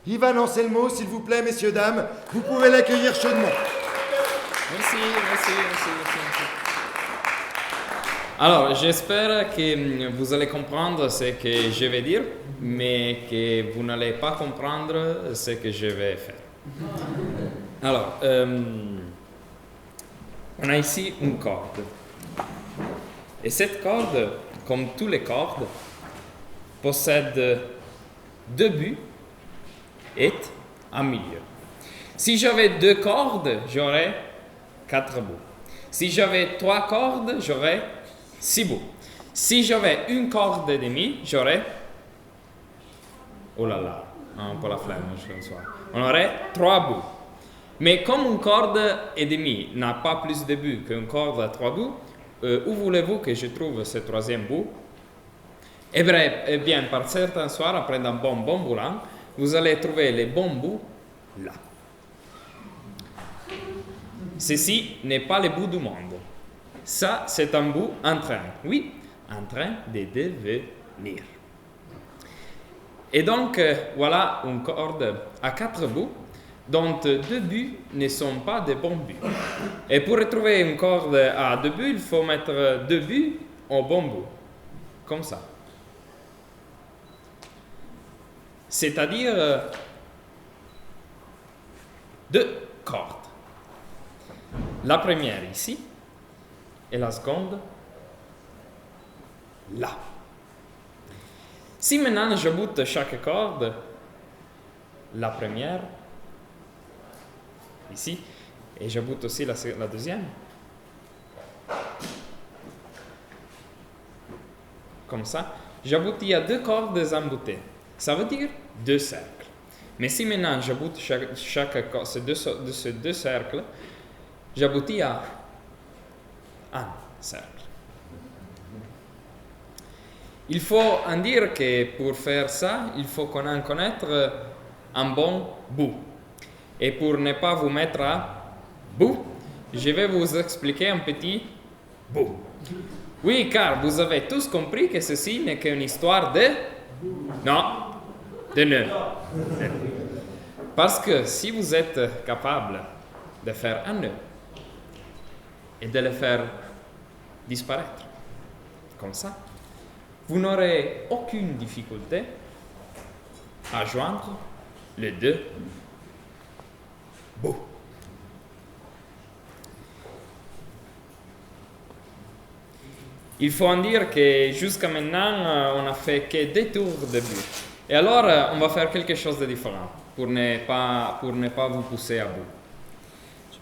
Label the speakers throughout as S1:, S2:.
S1: Ivan Anselmo, s'il vous plaît, messieurs, dames, vous pouvez l'accueillir chaudement.
S2: Merci. Alors, j'espère que vous allez comprendre ce que je vais dire, mais que vous n'allez pas comprendre ce que je vais faire. Alors, on a ici une corde. Et cette corde, comme toutes les cordes, possède deux bouts et un milieu. Si j'avais deux cordes, j'aurais 4 bouts. Si j'avais 3 cordes, j'aurais 6 bouts. Si j'avais une corde et demie, j'aurais... Oh là là, un peu la flemme ce soir. On aurait 3 bouts. Mais comme une corde et demie n'a pas plus de bouts qu'une corde à 3 bouts, où voulez-vous que je trouve ce troisième bout? Eh bien, par certains soirs, après un bon boulot, vous allez trouver les bons bouts là. Ceci n'est pas le bout du monde. Ça, c'est un bout en train. Oui, en train de devenir. Et donc, voilà une corde à 4 bouts, dont 2 bouts ne sont pas des bons bouts. Et pour retrouver une corde à 2 bouts, il faut mettre 2 bouts au bon bout. Comme ça. C'est-à-dire 2 cordes. La première ici et la seconde là. Si maintenant j'ajoute chaque corde, la première ici, et j'ajoute aussi la deuxième, comme ça, j'ajoute il y a 2 cordes emboutées. Ça veut dire 2 cercles. Mais si maintenant j'ajoute ces deux cercles, j'aboutis à un cercle. Il faut en dire que pour faire ça, il faut connaître un bon bout. Et pour ne pas vous mettre à bout, je vais vous expliquer un petit bout. Oui, car vous avez tous compris que ceci n'est qu'une histoire de... Non, de nœud. Parce que si vous êtes capable de faire un nœud, et de le faire disparaître, comme ça, vous n'aurez aucune difficulté à joindre les 2 bouts. Il faut en dire que jusqu'à maintenant, on n'a fait que 2 tours de but. Et alors, on va faire quelque chose de différent pour ne pas vous pousser à bout.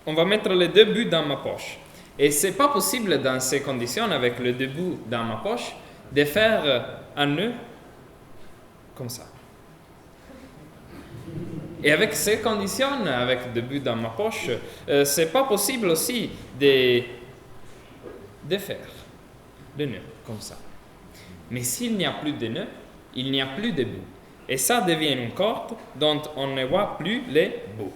S2: On va mettre les 2 buts dans ma poche. Et ce n'est pas possible dans ces conditions, avec le 2 bouts dans ma poche, de faire un nœud comme ça. Et avec ces conditions, avec 2 bouts dans ma poche, ce n'est pas possible aussi de faire le nœud comme ça. Mais s'il n'y a plus de nœud, il n'y a plus de bouts. Et ça devient une corde dont on ne voit plus les bouts.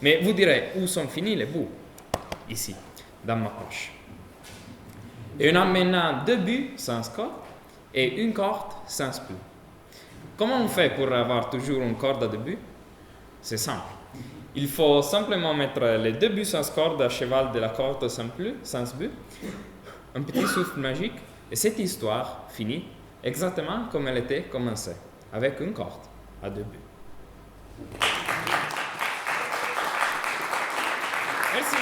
S2: Mais vous direz, où sont finis les bouts? Ici, dans ma poche. Et on a maintenant 2 bouts sans corde et une corde sans bout. Comment on fait pour avoir toujours une corde à 2 bouts? C'est simple. Il faut simplement mettre les 2 bouts sans corde à cheval de la corde sans bout, un petit souffle magique, et cette histoire finit exactement comme elle était commencée, avec une corde à 2 bouts. Merci.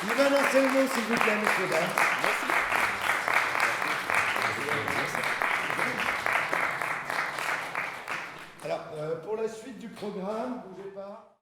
S1: Ivan Anselmo, s'il vous plaît, messieurs, dames.
S2: Merci.
S1: Alors, pour la suite du programme, bougez pas.